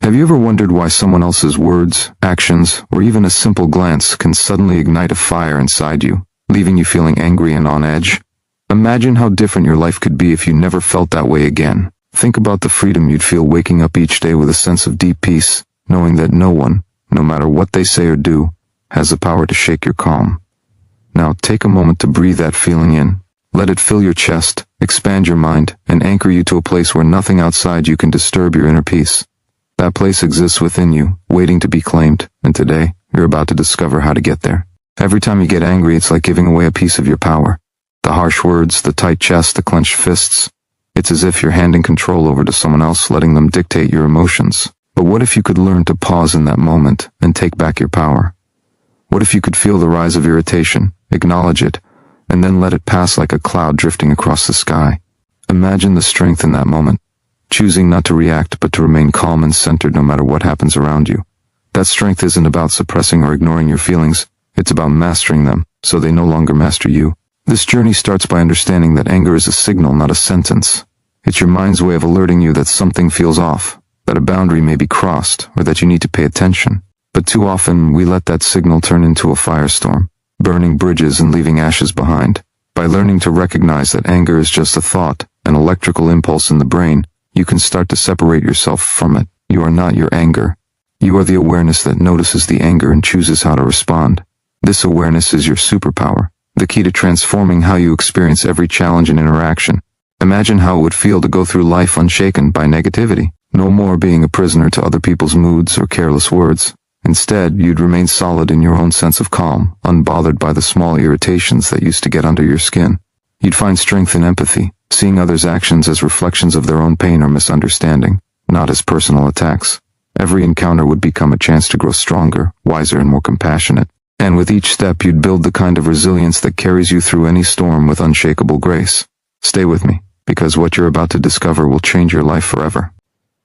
Have you ever wondered why someone else's words, actions, or even a simple glance can suddenly ignite a fire inside you, leaving you feeling angry and on edge? Imagine how different your life could be if you never felt that way again. Think about the freedom you'd feel waking up each day with a sense of deep peace, knowing that no one, no matter what they say or do, has the power to shake your calm. Now take a moment to breathe that feeling in. Let it fill your chest, expand your mind, and anchor you to a place where nothing outside you can disturb your inner peace. That place exists within you, waiting to be claimed, and today, you're about to discover how to get there. Every time you get angry, it's like giving away a piece of your power. The harsh words, the tight chest, the clenched fists. It's as if you're handing control over to someone else, letting them dictate your emotions. But what if you could learn to pause in that moment and take back your power? What if you could feel the rise of irritation, acknowledge it, and then let it pass like a cloud drifting across the sky? Imagine the strength in that moment, choosing not to react but to remain calm and centered no matter what happens around you. That strength isn't about suppressing or ignoring your feelings, it's about mastering them so they no longer master you. This journey starts by understanding that anger is a signal, not a sentence. It's your mind's way of alerting you that something feels off, that a boundary may be crossed, or that you need to pay attention. But too often, we let that signal turn into a firestorm, burning bridges and leaving ashes behind. By learning to recognize that anger is just a thought, an electrical impulse in the brain, you can start to separate yourself from it. You are not your anger. You are the awareness that notices the anger and chooses how to respond. This awareness is your superpower, the key to transforming how you experience every challenge and interaction. Imagine how it would feel to go through life unshaken by negativity. No more being a prisoner to other people's moods or careless words. Instead, you'd remain solid in your own sense of calm, unbothered by the small irritations that used to get under your skin. You'd find strength in empathy, seeing others' actions as reflections of their own pain or misunderstanding, not as personal attacks. Every encounter would become a chance to grow stronger, wiser, and more compassionate. And with each step, you'd build the kind of resilience that carries you through any storm with unshakable grace. Stay with me, because what you're about to discover will change your life forever.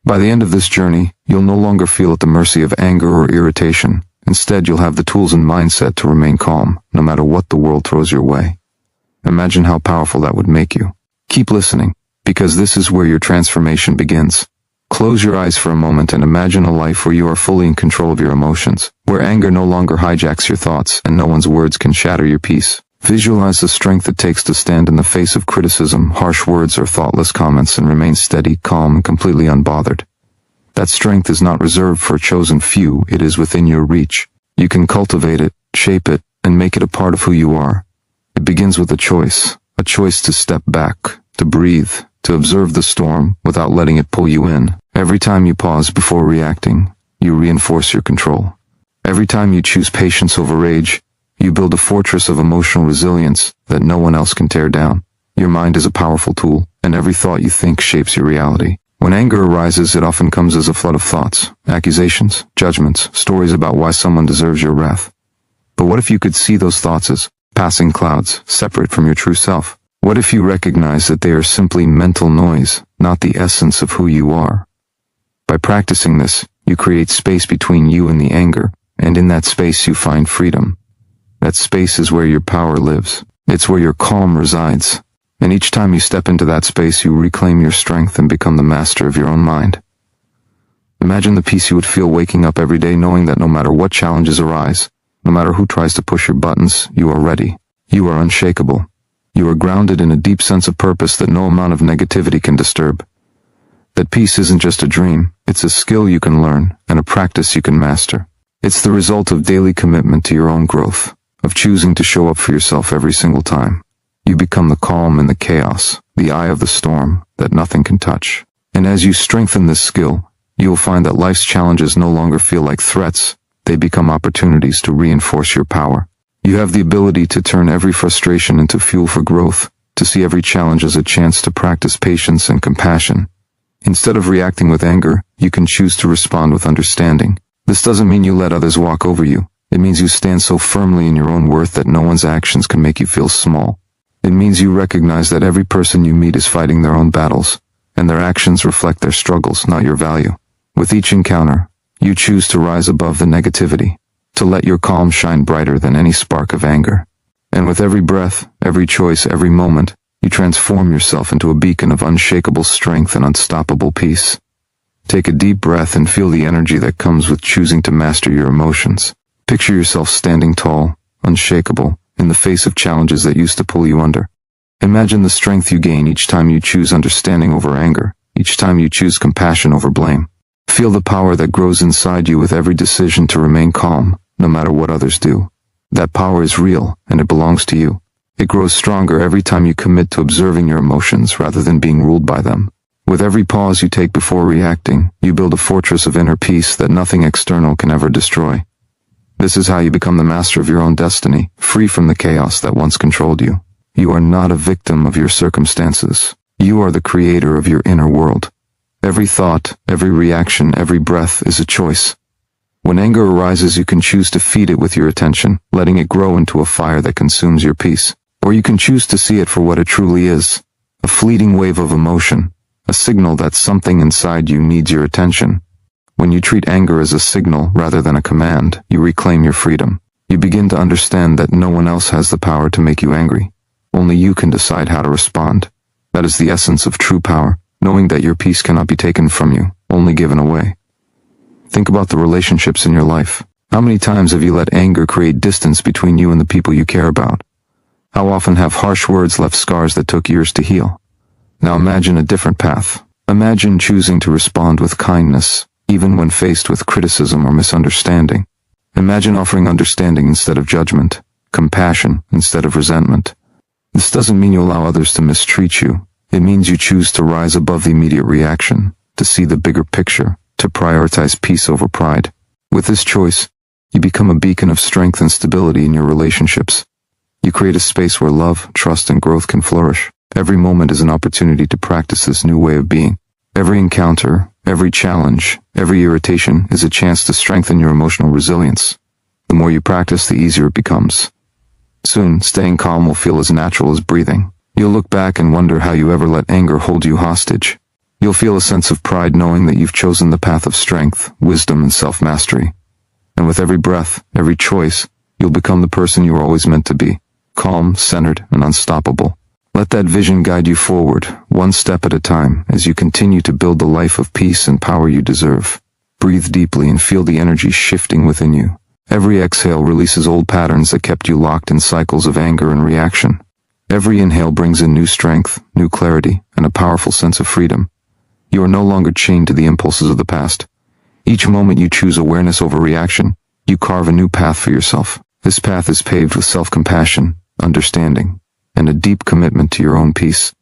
By the end of this journey, you'll no longer feel at the mercy of anger or irritation. Instead, you'll have the tools and mindset to remain calm, no matter what the world throws your way. Imagine how powerful that would make you. Keep listening, because this is where your transformation begins. Close your eyes for a moment and imagine a life where you are fully in control of your emotions, where anger no longer hijacks your thoughts and no one's words can shatter your peace. Visualize the strength it takes to stand in the face of criticism, harsh words, or thoughtless comments and remain steady, calm, and completely unbothered. That strength is not reserved for a chosen few, it is within your reach. You can cultivate it, shape it, and make it a part of who you are. It begins with a choice to step back, to breathe, to observe the storm without letting it pull you in. Every time you pause before reacting, you reinforce your control. Every time you choose patience over rage, you build a fortress of emotional resilience that no one else can tear down. Your mind is a powerful tool, and every thought you think shapes your reality. When anger arises, it often comes as a flood of thoughts, accusations, judgments, stories about why someone deserves your wrath. But what if you could see those thoughts as passing clouds, separate from your true self? What if you recognize that they are simply mental noise, not the essence of who you are? By practicing this, you create space between you and the anger, and in that space you find freedom. That space is where your power lives. It's where your calm resides. And each time you step into that space, you reclaim your strength and become the master of your own mind. Imagine the peace you would feel waking up every day knowing that no matter what challenges arise, no matter who tries to push your buttons, you are ready. You are unshakable. You are grounded in a deep sense of purpose that no amount of negativity can disturb. That peace isn't just a dream, it's a skill you can learn and a practice you can master. It's the result of daily commitment to your own growth, of choosing to show up for yourself every single time. You become the calm in the chaos, the eye of the storm that nothing can touch. And as you strengthen this skill, you'll find that life's challenges no longer feel like threats, they become opportunities to reinforce your power. You have the ability to turn every frustration into fuel for growth, to see every challenge as a chance to practice patience and compassion. Instead of reacting with anger, you can choose to respond with understanding. This doesn't mean you let others walk over you. It means you stand so firmly in your own worth that no one's actions can make you feel small. It means you recognize that every person you meet is fighting their own battles, and their actions reflect their struggles, not your value. With each encounter, you choose to rise above the negativity, to let your calm shine brighter than any spark of anger. And with every breath, every choice, every moment, you transform yourself into a beacon of unshakable strength and unstoppable peace. Take a deep breath and feel the energy that comes with choosing to master your emotions. Picture yourself standing tall, unshakable, in the face of challenges that used to pull you under. Imagine the strength you gain each time you choose understanding over anger, each time you choose compassion over blame. Feel the power that grows inside you with every decision to remain calm, no matter what others do. That power is real, and it belongs to you. It grows stronger every time you commit to observing your emotions rather than being ruled by them. With every pause you take before reacting, you build a fortress of inner peace that nothing external can ever destroy. This is how you become the master of your own destiny, free from the chaos that once controlled you. You are not a victim of your circumstances. You are the creator of your inner world. Every thought, every reaction, every breath is a choice. When anger arises, you can choose to feed it with your attention, letting it grow into a fire that consumes your peace. Or you can choose to see it for what it truly is, a fleeting wave of emotion, a signal that something inside you needs your attention. When you treat anger as a signal rather than a command, you reclaim your freedom. You begin to understand that no one else has the power to make you angry. Only you can decide how to respond. That is the essence of true power, knowing that your peace cannot be taken from you, only given away. Think about the relationships in your life. How many times have you let anger create distance between you and the people you care about? How often have harsh words left scars that took years to heal? Now imagine a different path. Imagine choosing to respond with kindness, even when faced with criticism or misunderstanding. Imagine offering understanding instead of judgment, compassion instead of resentment. This doesn't mean you allow others to mistreat you. It means you choose to rise above the immediate reaction, to see the bigger picture, to prioritize peace over pride. With this choice, you become a beacon of strength and stability in your relationships. You create a space where love, trust, and growth can flourish. Every moment is an opportunity to practice this new way of being. Every encounter, every challenge, every irritation is a chance to strengthen your emotional resilience. The more you practice, the easier it becomes. Soon, staying calm will feel as natural as breathing. You'll look back and wonder how you ever let anger hold you hostage. You'll feel a sense of pride knowing that you've chosen the path of strength, wisdom, and self-mastery. And with every breath, every choice, you'll become the person you were always meant to be, calm, centered, and unstoppable. Let that vision guide you forward, one step at a time, as you continue to build the life of peace and power you deserve. Breathe deeply and feel the energy shifting within you. Every exhale releases old patterns that kept you locked in cycles of anger and reaction. Every inhale brings in new strength, new clarity, and a powerful sense of freedom. You are no longer chained to the impulses of the past. Each moment you choose awareness over reaction, you carve a new path for yourself. This path is paved with self-compassion, understanding, and a deep commitment to your own peace.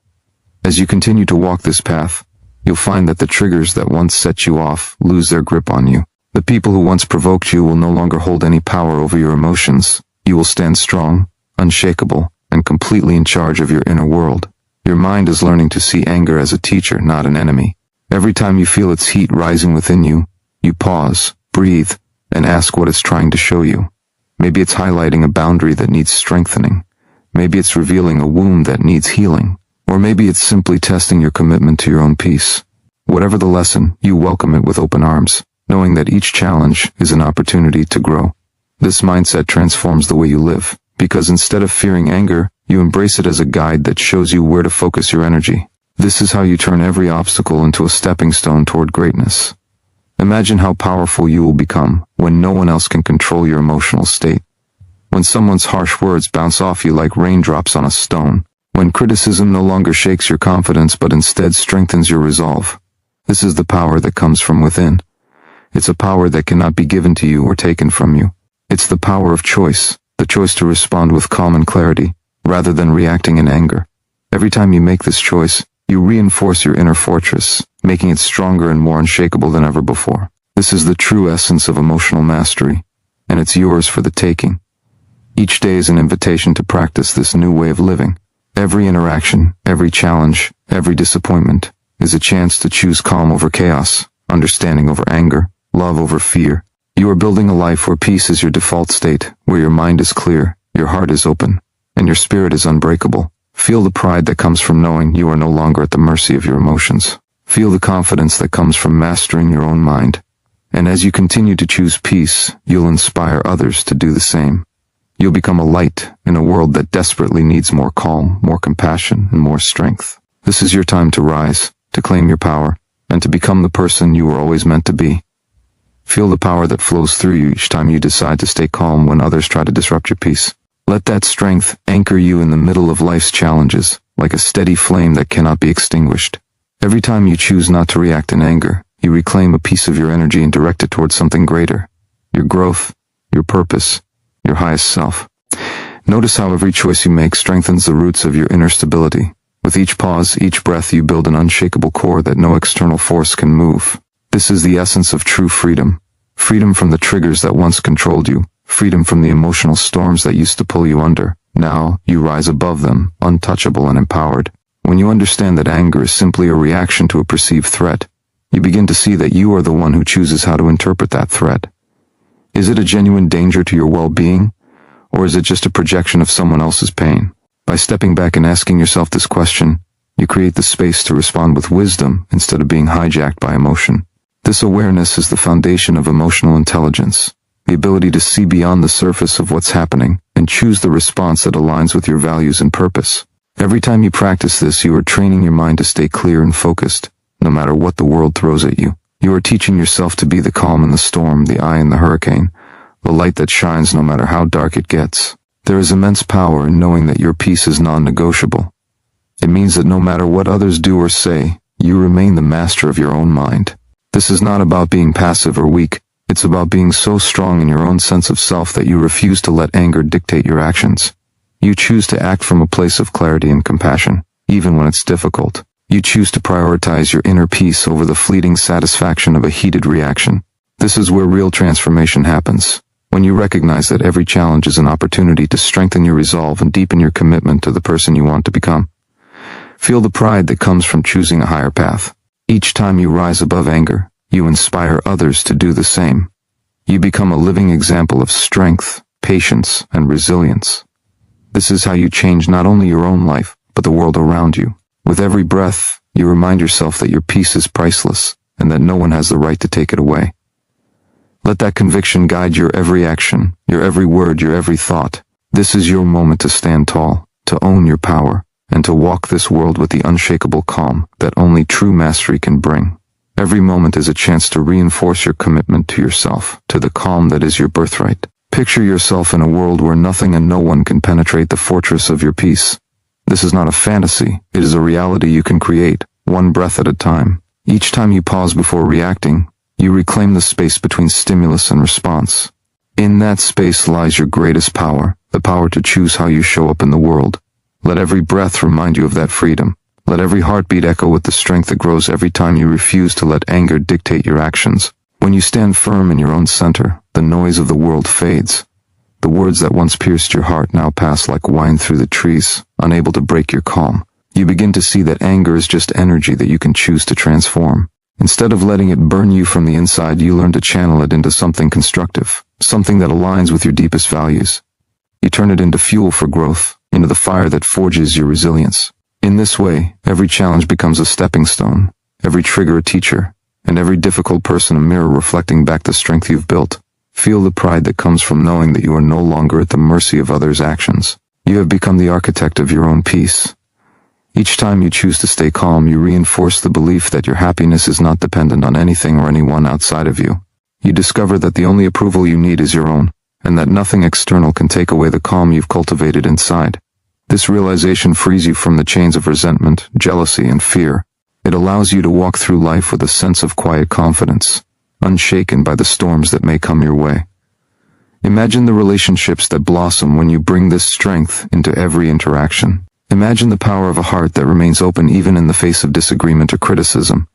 As you continue to walk this path, you'll find that the triggers that once set you off lose their grip on you. The people who once provoked you will no longer hold any power over your emotions. You will stand strong, unshakable, and completely in charge of your inner world. Your mind is learning to see anger as a teacher, not an enemy. Every time you feel its heat rising within you, you pause, breathe, and ask what it's trying to show you. Maybe it's highlighting a boundary that needs strengthening. Maybe it's revealing a wound that needs healing. Or maybe it's simply testing your commitment to your own peace. Whatever the lesson, you welcome it with open arms, knowing that each challenge is an opportunity to grow. This mindset transforms the way you live, because instead of fearing anger, you embrace it as a guide that shows you where to focus your energy. This is how you turn every obstacle into a stepping stone toward greatness. Imagine how powerful you will become when no one else can control your emotional state. When someone's harsh words bounce off you like raindrops on a stone. When criticism no longer shakes your confidence but instead strengthens your resolve. This is the power that comes from within. It's a power that cannot be given to you or taken from you. It's the power of choice, the choice to respond with calm and clarity, rather than reacting in anger. Every time you make this choice, you reinforce your inner fortress, making it stronger and more unshakable than ever before. This is the true essence of emotional mastery, and it's yours for the taking. Each day is an invitation to practice this new way of living. Every interaction, every challenge, every disappointment is a chance to choose calm over chaos, understanding over anger, love over fear. You are building a life where peace is your default state, where your mind is clear, your heart is open, and your spirit is unbreakable. Feel the pride that comes from knowing you are no longer at the mercy of your emotions. Feel the confidence that comes from mastering your own mind. And as you continue to choose peace, you'll inspire others to do the same. You'll become a light in a world that desperately needs more calm, more compassion, and more strength. This is your time to rise, to claim your power, and to become the person you were always meant to be. Feel the power that flows through you each time you decide to stay calm when others try to disrupt your peace. Let that strength anchor you in the middle of life's challenges, like a steady flame that cannot be extinguished. Every time you choose not to react in anger, you reclaim a piece of your energy and direct it towards something greater. Your growth, your purpose, your highest self. Notice how every choice you make strengthens the roots of your inner stability. With each pause, each breath, you build an unshakable core that no external force can move. This is the essence of true freedom. Freedom from the triggers that once controlled you. Freedom from the emotional storms that used to pull you under. Now, you rise above them, untouchable and empowered. When you understand that anger is simply a reaction to a perceived threat, you begin to see that you are the one who chooses how to interpret that threat. Is it a genuine danger to your well-being, or is it just a projection of someone else's pain? By stepping back and asking yourself this question, you create the space to respond with wisdom instead of being hijacked by emotion. This awareness is the foundation of emotional intelligence, the ability to see beyond the surface of what's happening and choose the response that aligns with your values and purpose. Every time you practice this, you are training your mind to stay clear and focused, no matter what the world throws at you. You are teaching yourself to be the calm in the storm, the eye in the hurricane, the light that shines no matter how dark it gets. There is immense power in knowing that your peace is non-negotiable. It means that no matter what others do or say, you remain the master of your own mind. This is not about being passive or weak. It's about being so strong in your own sense of self that you refuse to let anger dictate your actions. You choose to act from a place of clarity and compassion, even when it's difficult. You choose to prioritize your inner peace over the fleeting satisfaction of a heated reaction. This is where real transformation happens, when you recognize that every challenge is an opportunity to strengthen your resolve and deepen your commitment to the person you want to become. Feel the pride that comes from choosing a higher path. Each time you rise above anger, you inspire others to do the same. You become a living example of strength, patience, and resilience. This is how you change not only your own life, but the world around you. With every breath, you remind yourself that your peace is priceless, and that no one has the right to take it away. Let that conviction guide your every action, your every word, your every thought. This is your moment to stand tall, to own your power, and to walk this world with the unshakable calm that only true mastery can bring. Every moment is a chance to reinforce your commitment to yourself, to the calm that is your birthright. Picture yourself in a world where nothing and no one can penetrate the fortress of your peace. This is not a fantasy, it is a reality you can create, one breath at a time. Each time you pause before reacting, you reclaim the space between stimulus and response. In that space lies your greatest power, the power to choose how you show up in the world. Let every breath remind you of that freedom. Let every heartbeat echo with the strength that grows every time you refuse to let anger dictate your actions. When you stand firm in your own center, the noise of the world fades. The words that once pierced your heart now pass like wine through the trees, unable to break your calm. You begin to see that anger is just energy that you can choose to transform. Instead of letting it burn you from the inside, you learn to channel it into something constructive, something that aligns with your deepest values. You turn it into fuel for growth, into the fire that forges your resilience. In this way, every challenge becomes a stepping stone, every trigger a teacher, and every difficult person a mirror reflecting back the strength you've built. Feel the pride that comes from knowing that you are no longer at the mercy of others' actions. You have become the architect of your own peace. Each time you choose to stay calm, you reinforce the belief that your happiness is not dependent on anything or anyone outside of you. You discover that the only approval you need is your own, and that nothing external can take away the calm you've cultivated inside. This realization frees you from the chains of resentment, jealousy, and fear. It allows you to walk through life with a sense of quiet confidence, unshaken by the storms that may come your way. Imagine the relationships that blossom when you bring this strength into every interaction. Imagine the power of a heart that remains open even in the face of disagreement or criticism.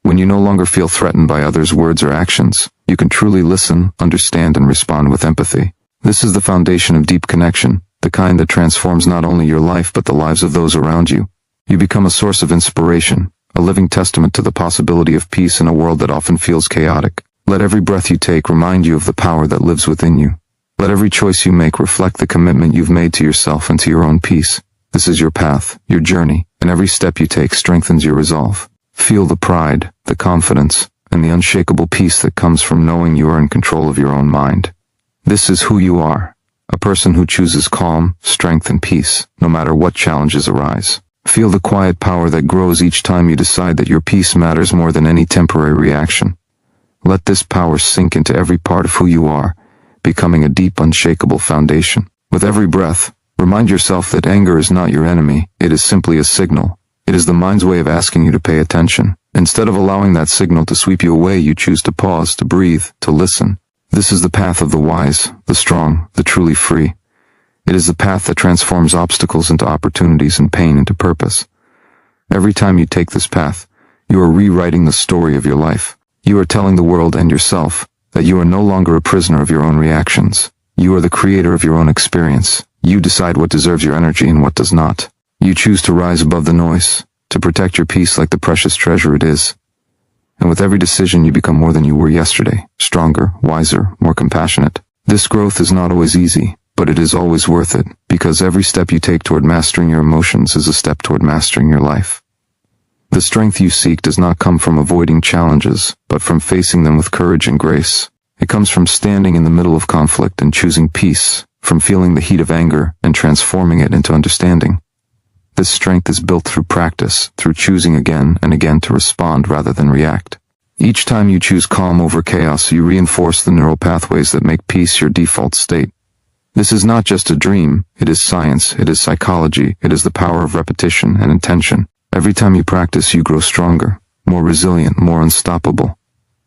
When you no longer feel threatened by others' words or actions, you can truly listen, understand, and respond with empathy. This is the foundation of deep connection, the kind that transforms not only your life but the lives of those around you. You become a source of inspiration, a living testament to the possibility of peace in a world that often feels chaotic. Let every breath you take remind you of the power that lives within you. Let every choice you make reflect the commitment you've made to yourself and to your own peace. This is your path, your journey, and every step you take strengthens your resolve. Feel the pride, the confidence, and the unshakable peace that comes from knowing you are in control of your own mind. This is who you are, a person who chooses calm, strength, and peace, no matter what challenges arise. Feel the quiet power that grows each time you decide that your peace matters more than any temporary reaction. Let this power sink into every part of who you are, becoming a deep, unshakable foundation. With every breath, remind yourself that anger is not your enemy, it is simply a signal. It is the mind's way of asking you to pay attention. Instead of allowing that signal to sweep you away, you choose to pause, to breathe, to listen. This is the path of the wise, the strong, the truly free. It is the path that transforms obstacles into opportunities and pain into purpose. Every time you take this path, you are rewriting the story of your life. You are telling the world and yourself that you are no longer a prisoner of your own reactions. You are the creator of your own experience. You decide what deserves your energy and what does not. You choose to rise above the noise, to protect your peace like the precious treasure it is. And with every decision you become more than you were yesterday, stronger, wiser, more compassionate. This growth is not always easy, but it is always worth it, because every step you take toward mastering your emotions is a step toward mastering your life. The strength you seek does not come from avoiding challenges, but from facing them with courage and grace. It comes from standing in the middle of conflict and choosing peace, from feeling the heat of anger and transforming it into understanding. This strength is built through practice, through choosing again and again to respond rather than react. Each time you choose calm over chaos, you reinforce the neural pathways that make peace your default state. This is not just a dream, it is science, it is psychology, it is the power of repetition and intention. Every time you practice, you grow stronger, more resilient, more unstoppable.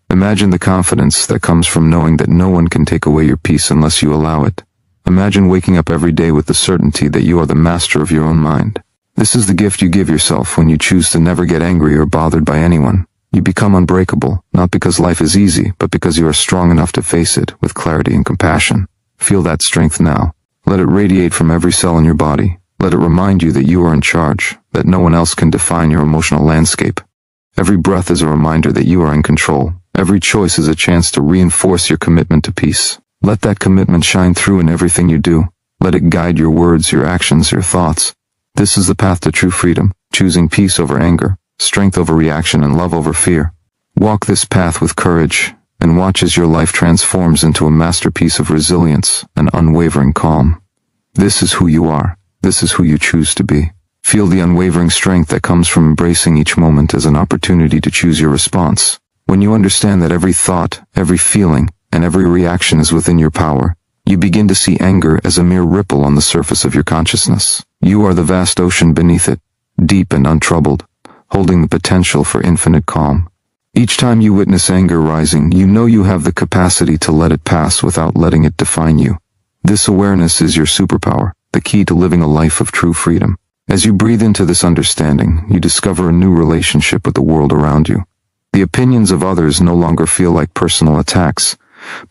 Imagine the confidence that comes from knowing that no one can take away your peace unless you allow it. Imagine waking up every day with the certainty that you are the master of your own mind. This is the gift you give yourself when you choose to never get angry or bothered by anyone. You become unbreakable, not because life is easy, but because you are strong enough to face it with clarity and compassion. Feel that strength now. Let it radiate from every cell in your body. Let it remind you that you are in charge, that no one else can define your emotional landscape. Every breath is a reminder that you are in control. Every choice is a chance to reinforce your commitment to peace. Let that commitment shine through in everything you do. Let it guide your words, your actions, your thoughts. This is the path to true freedom, choosing peace over anger, strength over reaction, and love over fear. Walk this path with courage, and watch as your life transforms into a masterpiece of resilience and unwavering calm. This is who you are. This is who you choose to be. Feel the unwavering strength that comes from embracing each moment as an opportunity to choose your response. When you understand that every thought, every feeling, and every reaction is within your power, you begin to see anger as a mere ripple on the surface of your consciousness. You are the vast ocean beneath it, deep and untroubled, holding the potential for infinite calm. Each time you witness anger rising, you know you have the capacity to let it pass without letting it define you. This awareness is your superpower, the key to living a life of true freedom. As you breathe into this understanding, you discover a new relationship with the world around you. The opinions of others no longer feel like personal attacks,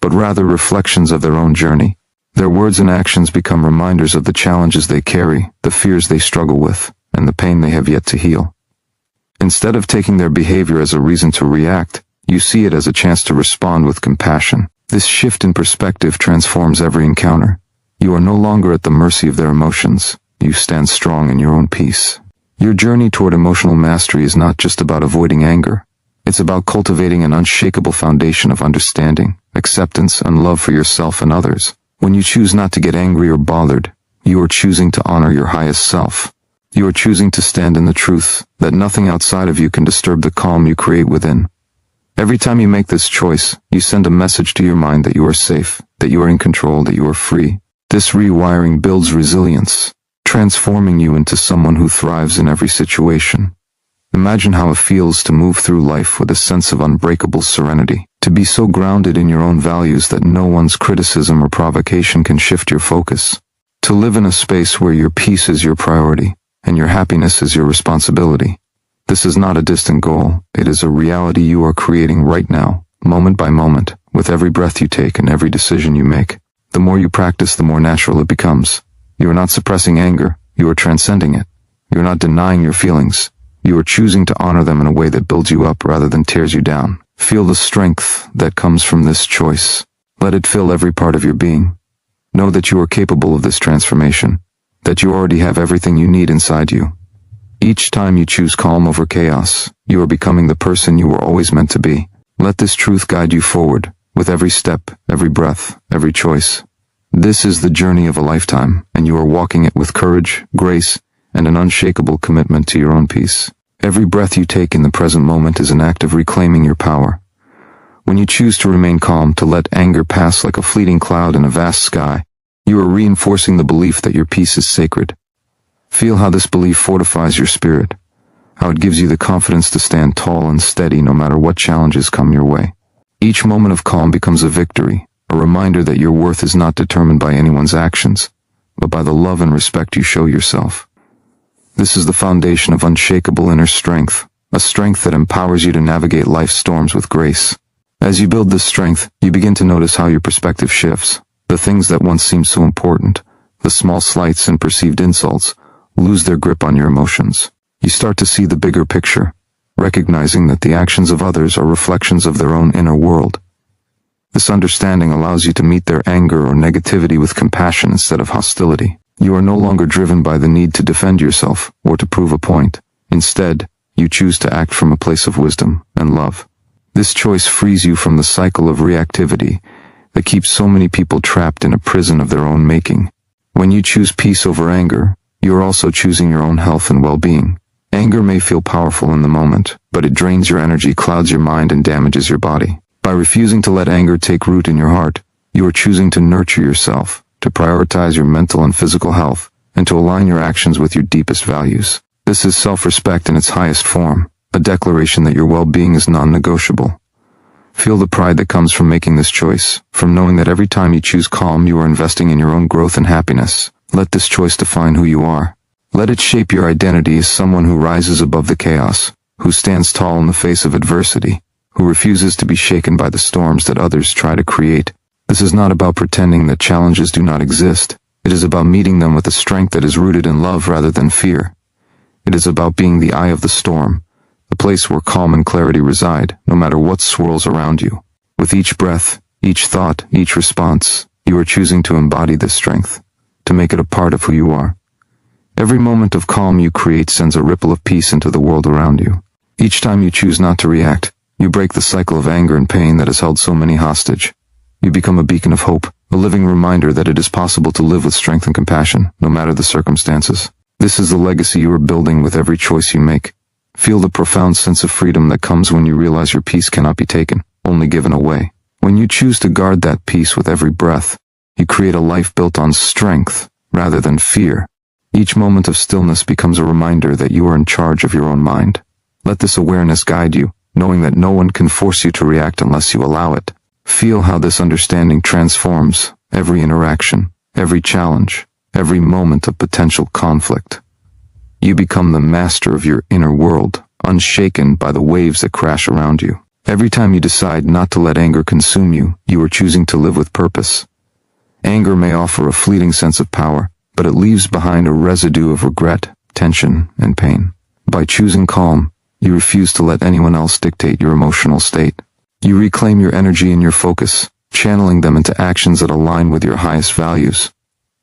but rather reflections of their own journey. Their words and actions become reminders of the challenges they carry, the fears they struggle with, and the pain they have yet to heal. Instead of taking their behavior as a reason to react, you see it as a chance to respond with compassion. This shift in perspective transforms every encounter. You are no longer at the mercy of their emotions. You stand strong in your own peace. Your journey toward emotional mastery is not just about avoiding anger. It's about cultivating an unshakable foundation of understanding, acceptance, and love for yourself and others. When you choose not to get angry or bothered, you are choosing to honor your highest self. You are choosing to stand in the truth that nothing outside of you can disturb the calm you create within. Every time you make this choice, you send a message to your mind that you are safe, that you are in control, that you are free. This rewiring builds resilience, transforming you into someone who thrives in every situation. Imagine how it feels to move through life with a sense of unbreakable serenity, to be so grounded in your own values that no one's criticism or provocation can shift your focus, to live in a space where your peace is your priority and your happiness is your responsibility. This is not a distant goal, it is a reality you are creating right now, moment by moment, with every breath you take and every decision you make. The more you practice, the more natural it becomes. You are not suppressing anger, you are transcending it. You are not denying your feelings. You are choosing to honor them in a way that builds you up rather than tears you down. Feel the strength that comes from this choice. Let it fill every part of your being. Know that you are capable of this transformation, that you already have everything you need inside you. Each time you choose calm over chaos, you are becoming the person you were always meant to be. Let this truth guide you forward, with every step, every breath, every choice. This is the journey of a lifetime, and you are walking it with courage, grace, and an unshakable commitment to your own peace. Every breath you take in the present moment is an act of reclaiming your power. When you choose to remain calm, to let anger pass like a fleeting cloud in a vast sky, you are reinforcing the belief that your peace is sacred. Feel how this belief fortifies your spirit, how it gives you the confidence to stand tall and steady no matter what challenges come your way. Each moment of calm becomes a victory, a reminder that your worth is not determined by anyone's actions, but by the love and respect you show yourself. This is the foundation of unshakable inner strength, a strength that empowers you to navigate life's storms with grace. As you build this strength, you begin to notice how your perspective shifts. The things that once seemed so important, the small slights and perceived insults, lose their grip on your emotions. You start to see the bigger picture, recognizing that the actions of others are reflections of their own inner world. This understanding allows you to meet their anger or negativity with compassion instead of hostility. You are no longer driven by the need to defend yourself or to prove a point. Instead, you choose to act from a place of wisdom and love. This choice frees you from the cycle of reactivity that keeps so many people trapped in a prison of their own making. When you choose peace over anger, you are also choosing your own health and well-being. Anger may feel powerful in the moment, but it drains your energy, clouds your mind, and damages your body. By refusing to let anger take root in your heart, you are choosing to nurture yourself, to prioritize your mental and physical health, and to align your actions with your deepest values. This is self-respect in its highest form, a declaration that your well-being is non-negotiable. Feel the pride that comes from making this choice, from knowing that every time you choose calm, you are investing in your own growth and happiness. Let this choice define who you are. Let it shape your identity as someone who rises above the chaos, who stands tall in the face of adversity, who refuses to be shaken by the storms that others try to create. This is not about pretending that challenges do not exist. It is about meeting them with a strength that is rooted in love rather than fear. It is about being the eye of the storm, the place where calm and clarity reside, no matter what swirls around you. With each breath, each thought, each response, you are choosing to embody this strength, to make it a part of who you are. Every moment of calm you create sends a ripple of peace into the world around you. Each time you choose not to react, you break the cycle of anger and pain that has held so many hostage. You become a beacon of hope, a living reminder that it is possible to live with strength and compassion, no matter the circumstances. This is the legacy you are building with every choice you make. Feel the profound sense of freedom that comes when you realize your peace cannot be taken, only given away. When you choose to guard that peace with every breath, you create a life built on strength rather than fear. Each moment of stillness becomes a reminder that you are in charge of your own mind. Let this awareness guide you, knowing that no one can force you to react unless you allow it. Feel how this understanding transforms every interaction, every challenge, every moment of potential conflict. You become the master of your inner world, unshaken by the waves that crash around you. Every time you decide not to let anger consume you, you are choosing to live with purpose. Anger may offer a fleeting sense of power, but it leaves behind a residue of regret, tension, and pain. By choosing calm, you refuse to let anyone else dictate your emotional state. You reclaim your energy and your focus, channeling them into actions that align with your highest values.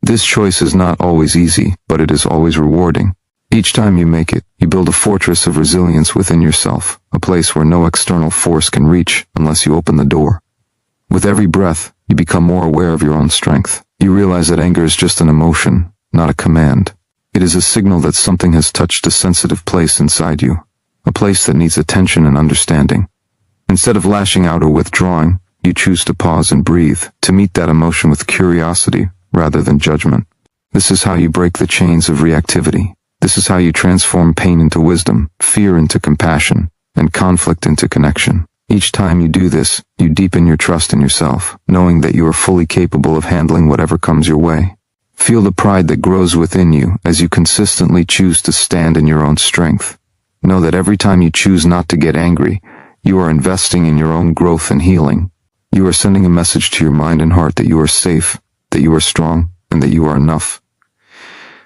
This choice is not always easy, but it is always rewarding. Each time you make it, you build a fortress of resilience within yourself, a place where no external force can reach unless you open the door. With every breath, you become more aware of your own strength. You realize that anger is just an emotion, not a command. It is a signal that something has touched a sensitive place inside you, a place that needs attention and understanding. Instead of lashing out or withdrawing, you choose to pause and breathe, to meet that emotion with curiosity rather than judgment. This is how you break the chains of reactivity. This is how you transform pain into wisdom, fear into compassion, and conflict into connection. Each time you do this, you deepen your trust in yourself, knowing that you are fully capable of handling whatever comes your way. Feel the pride that grows within you as you consistently choose to stand in your own strength. Know that every time you choose not to get angry, you are investing in your own growth and healing. You are sending a message to your mind and heart that you are safe, that you are strong, and that you are enough.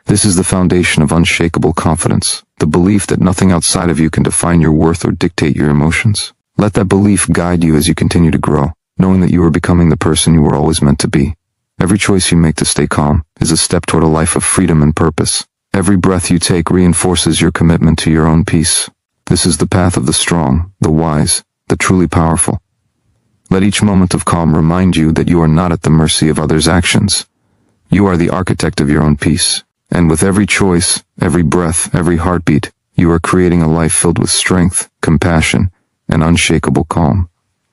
This is the foundation of unshakable confidence, the belief that nothing outside of you can define your worth or dictate your emotions. Let that belief guide you as you continue to grow, knowing that you are becoming the person you were always meant to be. Every choice you make to stay calm is a step toward a life of freedom and purpose. Every breath you take reinforces your commitment to your own peace. This is the path of the strong, the wise, the truly powerful. Let each moment of calm remind you that you are not at the mercy of others' actions. You are the architect of your own peace. And with every choice, every breath, every heartbeat, you are creating a life filled with strength, compassion, and unshakable calm.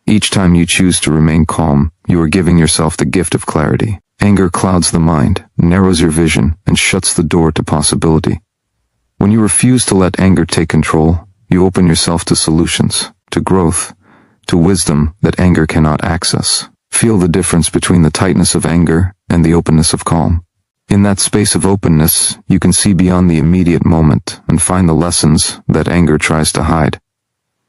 Each time you choose to remain calm, you are giving yourself the gift of clarity. Anger clouds the mind, narrows your vision, and shuts the door to possibility. When you refuse to let anger take control, you open yourself to solutions, to growth, to wisdom that anger cannot access. Feel the difference between the tightness of anger and the openness of calm. In that space of openness, you can see beyond the immediate moment and find the lessons that anger tries to hide.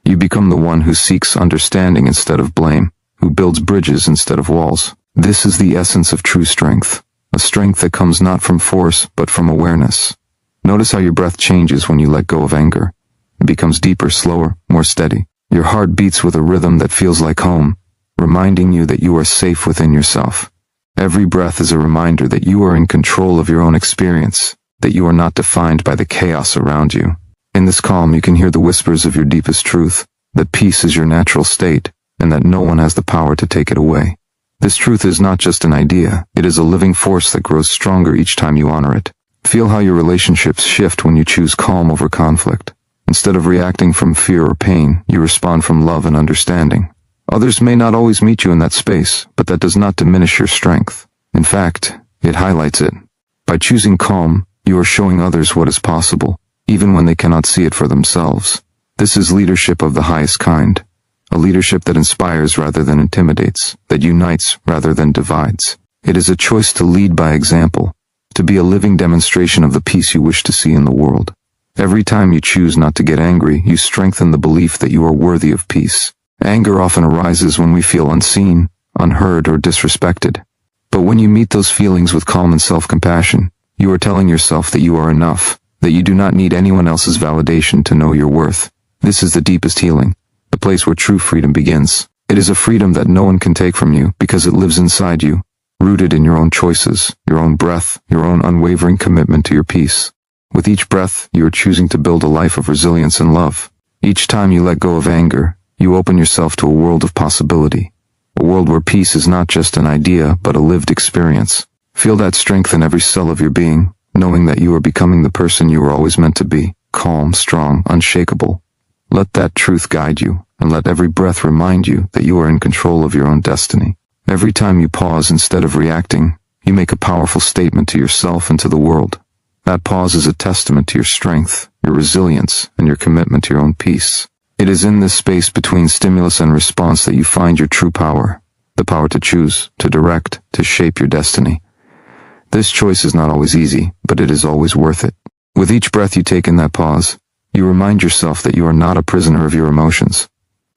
You become the one who seeks understanding instead of blame, who builds bridges instead of walls. This is the essence of true strength, a strength that comes not from force but from awareness. Notice how your breath changes when you let go of anger. It becomes deeper, slower, more steady. Your heart beats with a rhythm that feels like home, reminding you that you are safe within yourself. Every breath is a reminder that you are in control of your own experience, that you are not defined by the chaos around you. In this calm, you can hear the whispers of your deepest truth, that peace is your natural state, and that no one has the power to take it away. This truth is not just an idea, it is a living force that grows stronger each time you honor it. Feel how your relationships shift when you choose calm over conflict. Instead of reacting from fear or pain, you respond from love and understanding. Others may not always meet you in that space, but that does not diminish your strength. In fact, it highlights it. By choosing calm, you are showing others what is possible, even when they cannot see it for themselves. This is leadership of the highest kind, a leadership that inspires rather than intimidates, that unites rather than divides. It is a choice to lead by example, to be a living demonstration of the peace you wish to see in the world. Every time you choose not to get angry, you strengthen the belief that you are worthy of peace. Anger often arises when we feel unseen, unheard, or disrespected. But when you meet those feelings with calm and self-compassion, you are telling yourself that you are enough, that you do not need anyone else's validation to know your worth. This is the deepest healing, the place where true freedom begins. It is a freedom that no one can take from you because it lives inside you, rooted in your own choices, your own breath, your own unwavering commitment to your peace. With each breath, you are choosing to build a life of resilience and love. Each time you let go of anger, you open yourself to a world of possibility, a world where peace is not just an idea but a lived experience. Feel that strength in every cell of your being, knowing that you are becoming the person you were always meant to be, calm, strong, unshakable. Let that truth guide you, and let every breath remind you that you are in control of your own destiny. Every time you pause instead of reacting, you make a powerful statement to yourself and to the world. That pause is a testament to your strength, your resilience, and your commitment to your own peace. It is in this space between stimulus and response that you find your true power, the power to choose, to direct, to shape your destiny. This choice is not always easy, but it is always worth it. With each breath you take in that pause, you remind yourself that you are not a prisoner of your emotions.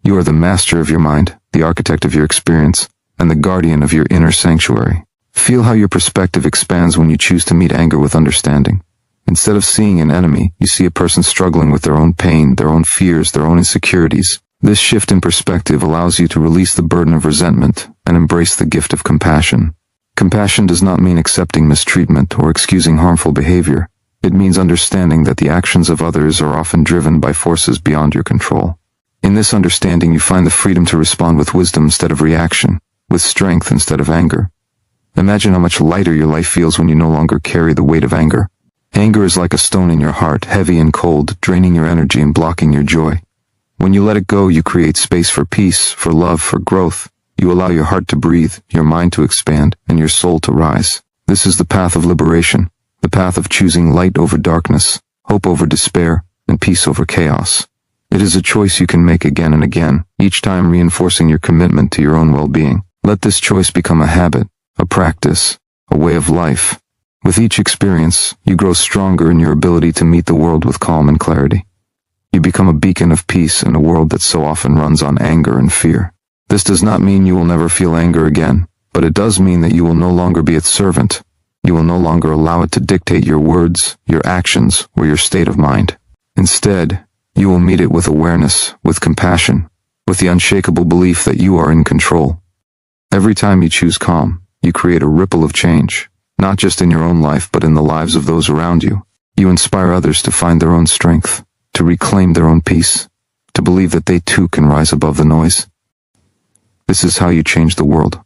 You are the master of your mind, the architect of your experience, and the guardian of your inner sanctuary. Feel how your perspective expands when you choose to meet anger with understanding. Instead of seeing an enemy, you see a person struggling with their own pain, their own fears, their own insecurities. This shift in perspective allows you to release the burden of resentment and embrace the gift of compassion. Compassion does not mean accepting mistreatment or excusing harmful behavior. It means understanding that the actions of others are often driven by forces beyond your control. In this understanding, you find the freedom to respond with wisdom instead of reaction, with strength instead of anger. Imagine how much lighter your life feels when you no longer carry the weight of anger. Anger is like a stone in your heart, heavy and cold, draining your energy and blocking your joy. When you let it go, you create space for peace, for love, for growth. You allow your heart to breathe, your mind to expand, and your soul to rise. This is the path of liberation, the path of choosing light over darkness, hope over despair, and peace over chaos. It is a choice you can make again and again, each time reinforcing your commitment to your own well-being. Let this choice become a habit, a practice, a way of life. With each experience, you grow stronger in your ability to meet the world with calm and clarity. You become a beacon of peace in a world that so often runs on anger and fear. This does not mean you will never feel anger again, but it does mean that you will no longer be its servant. You will no longer allow it to dictate your words, your actions, or your state of mind. Instead, you will meet it with awareness, with compassion, with the unshakable belief that you are in control. Every time you choose calm, you create a ripple of change, not just in your own life but in the lives of those around you. You inspire others to find their own strength, to reclaim their own peace, to believe that they too can rise above the noise. This is how you change the world,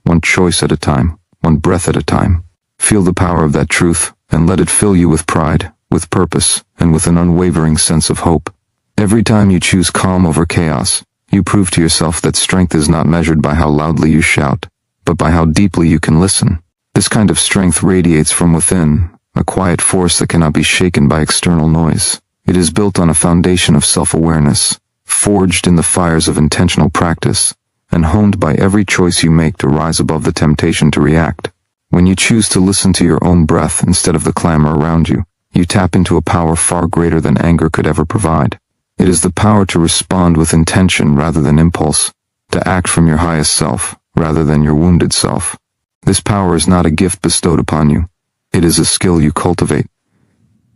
one choice at a time, one breath at a time. Feel the power of that truth, and let it fill you with pride, with purpose, and with an unwavering sense of hope. Every time you choose calm over chaos, you prove to yourself that strength is not measured by how loudly you shout, but by how deeply you can listen. This kind of strength radiates from within, a quiet force that cannot be shaken by external noise. It is built on a foundation of self-awareness, forged in the fires of intentional practice, and honed by every choice you make to rise above the temptation to react. When you choose to listen to your own breath instead of the clamor around you, you tap into a power far greater than anger could ever provide. It is the power to respond with intention rather than impulse, to act from your highest self rather than your wounded self. This power is not a gift bestowed upon you. It is a skill you cultivate.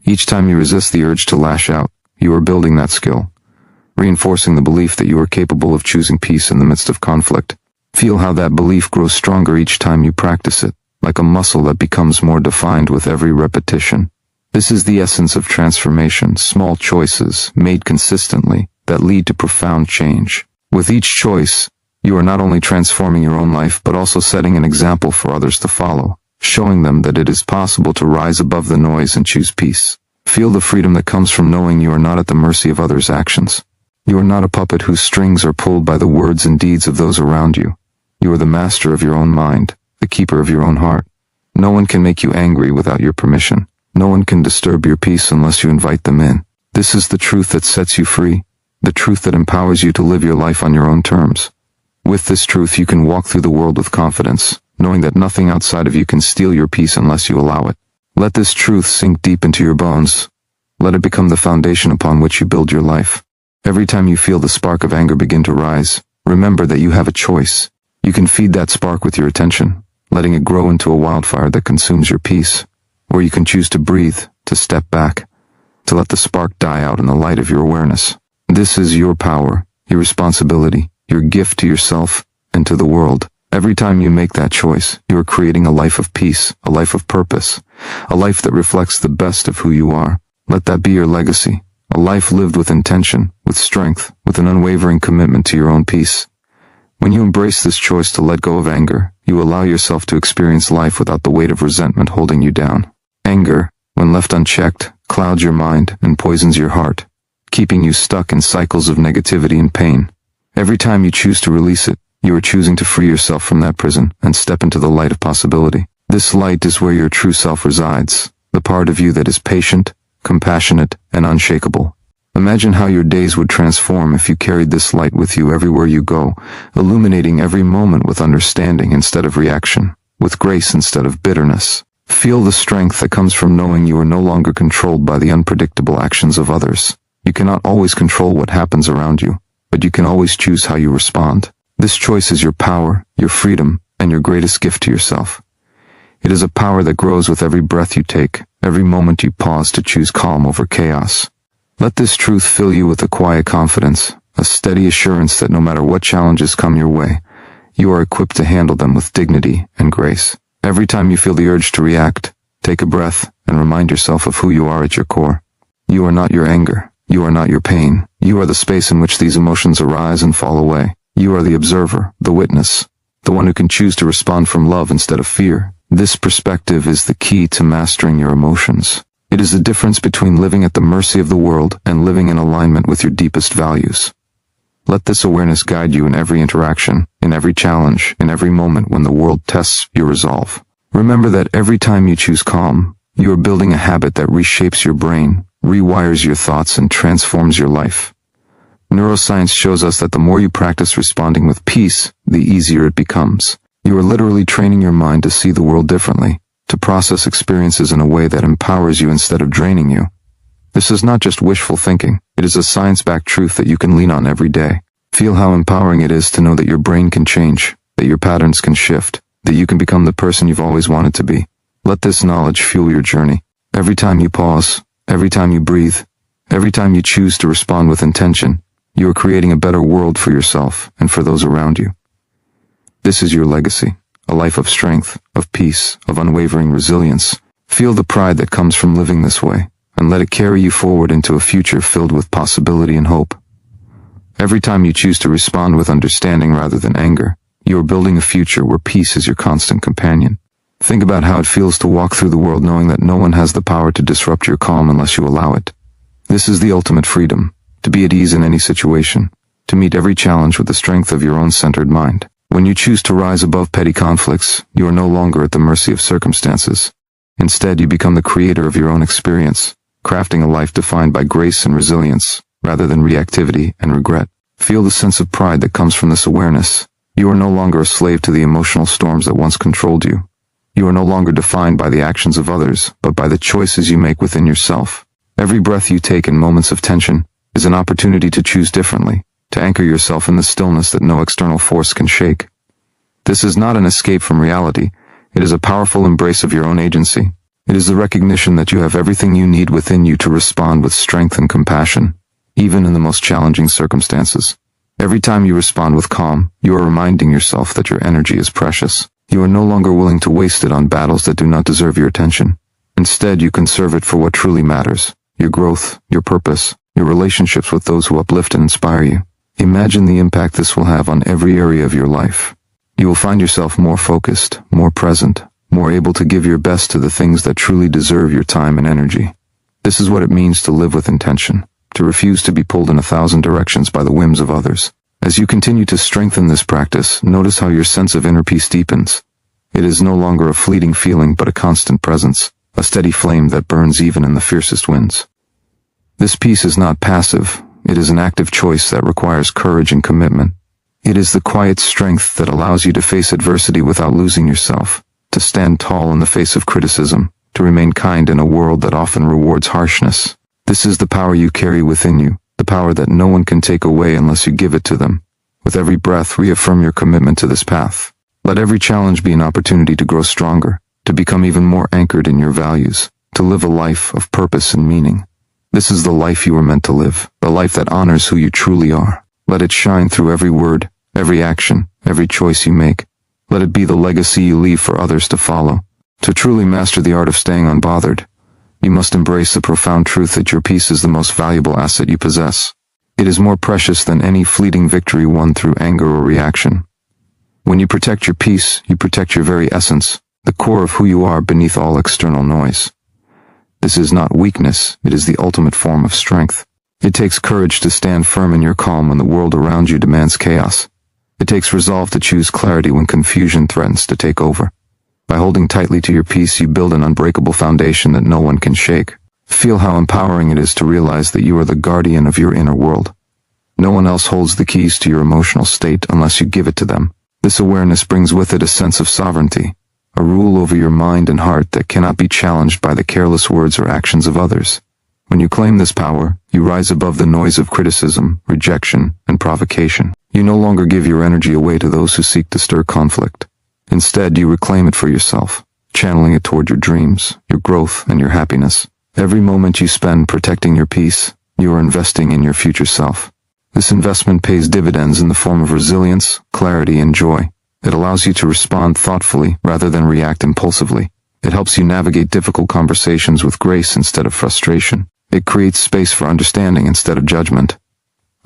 Each time you resist the urge to lash out, you are building that skill, reinforcing the belief that you are capable of choosing peace in the midst of conflict. Feel how that belief grows stronger each time you practice it, like a muscle that becomes more defined with every repetition. This is the essence of transformation, small choices, made consistently, that lead to profound change. With each choice, you are not only transforming your own life but also setting an example for others to follow, showing them that it is possible to rise above the noise and choose peace. Feel the freedom that comes from knowing you are not at the mercy of others' actions. You are not a puppet whose strings are pulled by the words and deeds of those around you. You are the master of your own mind, the keeper of your own heart. No one can make you angry without your permission. No one can disturb your peace unless you invite them in. This is the truth that sets you free, the truth that empowers you to live your life on your own terms. With this truth, you can walk through the world with confidence, knowing that nothing outside of you can steal your peace unless you allow it. Let this truth sink deep into your bones. Let it become the foundation upon which you build your life. Every time you feel the spark of anger begin to rise, remember that you have a choice. You can feed that spark with your attention, letting it grow into a wildfire that consumes your peace. Or you can choose to breathe, to step back, to let the spark die out in the light of your awareness. This is your power, your responsibility, your gift to yourself and to the world. Every time you make that choice, you are creating a life of peace, a life of purpose, a life that reflects the best of who you are. Let that be your legacy, a life lived with intention, with strength, with an unwavering commitment to your own peace. When you embrace this choice to let go of anger, you allow yourself to experience life without the weight of resentment holding you down. Anger, when left unchecked, clouds your mind and poisons your heart, keeping you stuck in cycles of negativity and pain. Every time you choose to release it, you are choosing to free yourself from that prison and step into the light of possibility. This light is where your true self resides, the part of you that is patient, compassionate, and unshakable. Imagine how your days would transform if you carried this light with you everywhere you go, illuminating every moment with understanding instead of reaction, with grace instead of bitterness. Feel the strength that comes from knowing you are no longer controlled by the unpredictable actions of others. You cannot always control what happens around you, but you can always choose how you respond. This choice is your power, your freedom, and your greatest gift to yourself. It is a power that grows with every breath you take, every moment you pause to choose calm over chaos. Let this truth fill you with a quiet confidence, a steady assurance that no matter what challenges come your way, you are equipped to handle them with dignity and grace. Every time you feel the urge to react, take a breath and remind yourself of who you are at your core. You are not your anger. You are not your pain. You are the space in which these emotions arise and fall away. You are the observer, the witness, the one who can choose to respond from love instead of fear. This perspective is the key to mastering your emotions. It is the difference between living at the mercy of the world and living in alignment with your deepest values. Let this awareness guide you in every interaction, in every challenge, in every moment when the world tests your resolve. Remember that every time you choose calm, you are building a habit that reshapes your brain, rewires your thoughts, and transforms your life. Neuroscience shows us that the more you practice responding with peace, the easier it becomes. You are literally training your mind to see the world differently, to process experiences in a way that empowers you instead of draining you. This is not just wishful thinking. It is a science-backed truth that you can lean on every day. Feel how empowering it is to know that your brain can change, that your patterns can shift, that you can become the person you've always wanted to be. Let this knowledge fuel your journey. Every time you pause, every time you breathe, every time you choose to respond with intention, you are creating a better world for yourself and for those around you. This is your legacy, a life of strength, of peace, of unwavering resilience. Feel the pride that comes from living this way, and let it carry you forward into a future filled with possibility and hope. Every time you choose to respond with understanding rather than anger, you are building a future where peace is your constant companion. Think about how it feels to walk through the world knowing that no one has the power to disrupt your calm unless you allow it. This is the ultimate freedom, to be at ease in any situation, to meet every challenge with the strength of your own centered mind. When you choose to rise above petty conflicts, you are no longer at the mercy of circumstances. Instead, you become the creator of your own experience, crafting a life defined by grace and resilience, rather than reactivity and regret. Feel the sense of pride that comes from this awareness. You are no longer a slave to the emotional storms that once controlled you. You are no longer defined by the actions of others, but by the choices you make within yourself. Every breath you take in moments of tension is an opportunity to choose differently, to anchor yourself in the stillness that no external force can shake. This is not an escape from reality. It is a powerful embrace of your own agency. It is the recognition that you have everything you need within you to respond with strength and compassion, even in the most challenging circumstances. Every time you respond with calm, you are reminding yourself that your energy is precious. You are no longer willing to waste it on battles that do not deserve your attention. Instead, you conserve it for what truly matters: your growth, your purpose, your relationships with those who uplift and inspire you. Imagine the impact this will have on every area of your life. You will find yourself more focused, more present, more able to give your best to the things that truly deserve your time and energy. This is what it means to live with intention, to refuse to be pulled in 1,000 directions by the whims of others. As you continue to strengthen this practice, notice how your sense of inner peace deepens. It is no longer a fleeting feeling but a constant presence, a steady flame that burns even in the fiercest winds. This peace is not passive. It is an active choice that requires courage and commitment. It is the quiet strength that allows you to face adversity without losing yourself, to stand tall in the face of criticism, to remain kind in a world that often rewards harshness. This is the power you carry within you, the power that no one can take away unless you give it to them. With every breath, reaffirm your commitment to this path. Let every challenge be an opportunity to grow stronger, to become even more anchored in your values, to live a life of purpose and meaning. This is the life you were meant to live, the life that honors who you truly are. Let it shine through every word, every action, every choice you make. Let it be the legacy you leave for others to follow. To truly master the art of staying unbothered, you must embrace the profound truth that your peace is the most valuable asset you possess. It is more precious than any fleeting victory won through anger or reaction. When you protect your peace, you protect your very essence, the core of who you are beneath all external noise. This is not weakness, it is the ultimate form of strength. It takes courage to stand firm in your calm when the world around you demands chaos. It takes resolve to choose clarity when confusion threatens to take over. By holding tightly to your peace, you build an unbreakable foundation that no one can shake. Feel how empowering it is to realize that you are the guardian of your inner world. No one else holds the keys to your emotional state unless you give it to them. This awareness brings with it a sense of sovereignty, a rule over your mind and heart that cannot be challenged by the careless words or actions of others. When you claim this power, you rise above the noise of criticism, rejection, and provocation. You no longer give your energy away to those who seek to stir conflict. Instead, you reclaim it for yourself, channeling it toward your dreams, your growth, and your happiness. Every moment you spend protecting your peace, you are investing in your future self. This investment pays dividends in the form of resilience, clarity, and joy. It allows you to respond thoughtfully rather than react impulsively. It helps you navigate difficult conversations with grace instead of frustration. It creates space for understanding instead of judgment.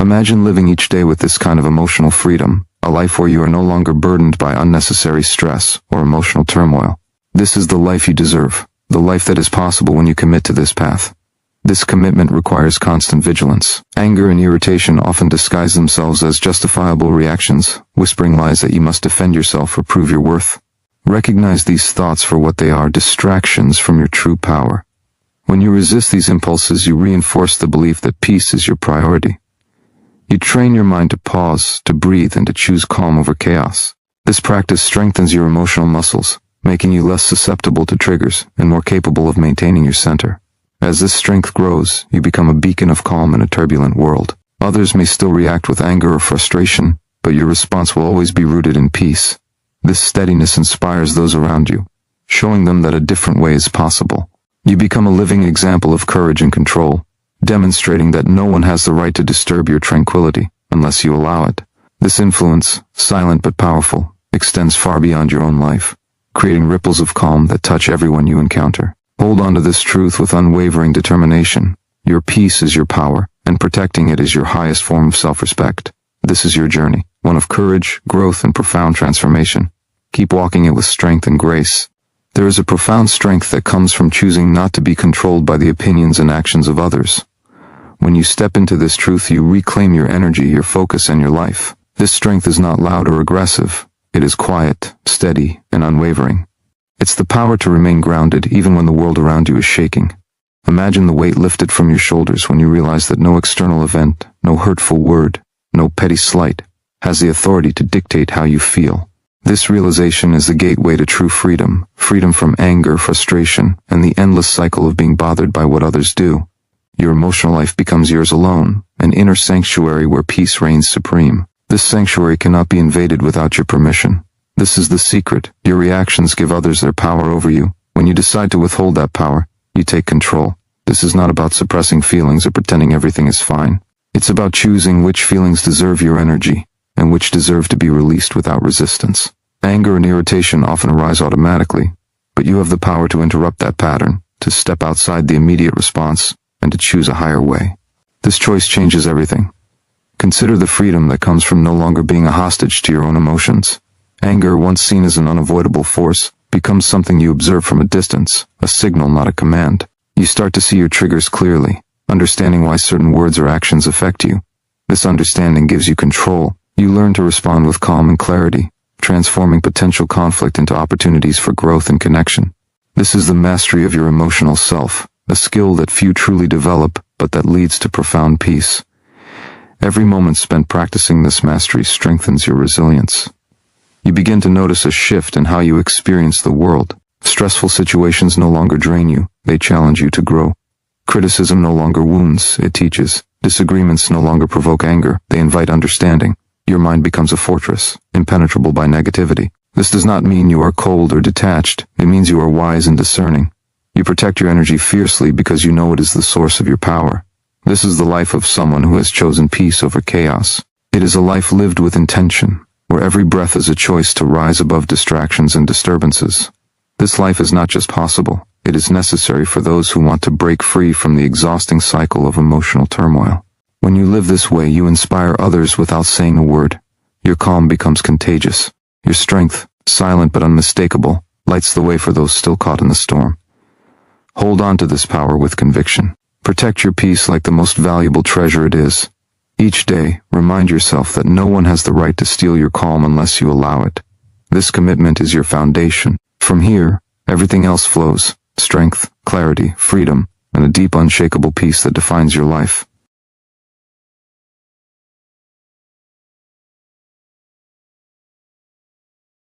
Imagine living each day with this kind of emotional freedom, a life where you are no longer burdened by unnecessary stress or emotional turmoil. This is the life you deserve, the life that is possible when you commit to this path. This commitment requires constant vigilance. Anger and irritation often disguise themselves as justifiable reactions, whispering lies that you must defend yourself or prove your worth. Recognize these thoughts for what they are: distractions from your true power. When you resist these impulses, you reinforce the belief that peace is your priority. You train your mind to pause, to breathe, and to choose calm over chaos. This practice strengthens your emotional muscles, making you less susceptible to triggers and more capable of maintaining your center. As this strength grows, you become a beacon of calm in a turbulent world. Others may still react with anger or frustration, but your response will always be rooted in peace. This steadiness inspires those around you, showing them that a different way is possible. You become a living example of courage and control, demonstrating that no one has the right to disturb your tranquility unless you allow it. This influence, silent but powerful, extends far beyond your own life, creating ripples of calm that touch everyone you encounter. Hold on to this truth with unwavering determination. Your peace is your power, and protecting it is your highest form of self-respect. This is your journey, one of courage, growth, and profound transformation. Keep walking it with strength and grace. There is a profound strength that comes from choosing not to be controlled by the opinions and actions of others. When you step into this truth, you reclaim your energy, your focus, and your life. This strength is not loud or aggressive. It is quiet, steady, and unwavering. It's the power to remain grounded even when the world around you is shaking. Imagine the weight lifted from your shoulders when you realize that no external event, no hurtful word, no petty slight has the authority to dictate how you feel. This realization is the gateway to true freedom, freedom from anger, frustration, and the endless cycle of being bothered by what others do. Your emotional life becomes yours alone, an inner sanctuary where peace reigns supreme. This sanctuary cannot be invaded without your permission. This is the secret. Your reactions give others their power over you. When you decide to withhold that power, you take control. This is not about suppressing feelings or pretending everything is fine. It's about choosing which feelings deserve your energy and which deserve to be released without resistance. Anger and irritation often arise automatically, but you have the power to interrupt that pattern, to step outside the immediate response, and to choose a higher way. This choice changes everything. Consider the freedom that comes from no longer being a hostage to your own emotions. Anger, once seen as an unavoidable force, becomes something you observe from a distance, a signal, not a command. You start to see your triggers clearly, understanding why certain words or actions affect you. This understanding gives you control. You learn to respond with calm and clarity, transforming potential conflict into opportunities for growth and connection. This is the mastery of your emotional self, a skill that few truly develop, but that leads to profound peace. Every moment spent practicing this mastery strengthens your resilience. You begin to notice a shift in how you experience the world. Stressful situations no longer drain you, they challenge you to grow. Criticism no longer wounds, it teaches. Disagreements no longer provoke anger, they invite understanding. Your mind becomes a fortress, impenetrable by negativity. This does not mean you are cold or detached, it means you are wise and discerning. You protect your energy fiercely because you know it is the source of your power. This is the life of someone who has chosen peace over chaos. It is a life lived with intention, where every breath is a choice to rise above distractions and disturbances. This life is not just possible, it is necessary for those who want to break free from the exhausting cycle of emotional turmoil. When you live this way, you inspire others without saying a word. Your calm becomes contagious. Your strength, silent but unmistakable, lights the way for those still caught in the storm. Hold on to this power with conviction. Protect your peace like the most valuable treasure it is. Each day, remind yourself that no one has the right to steal your calm unless you allow it. This commitment is your foundation. From here, everything else flows. Strength, clarity, freedom, and a deep, unshakable peace that defines your life.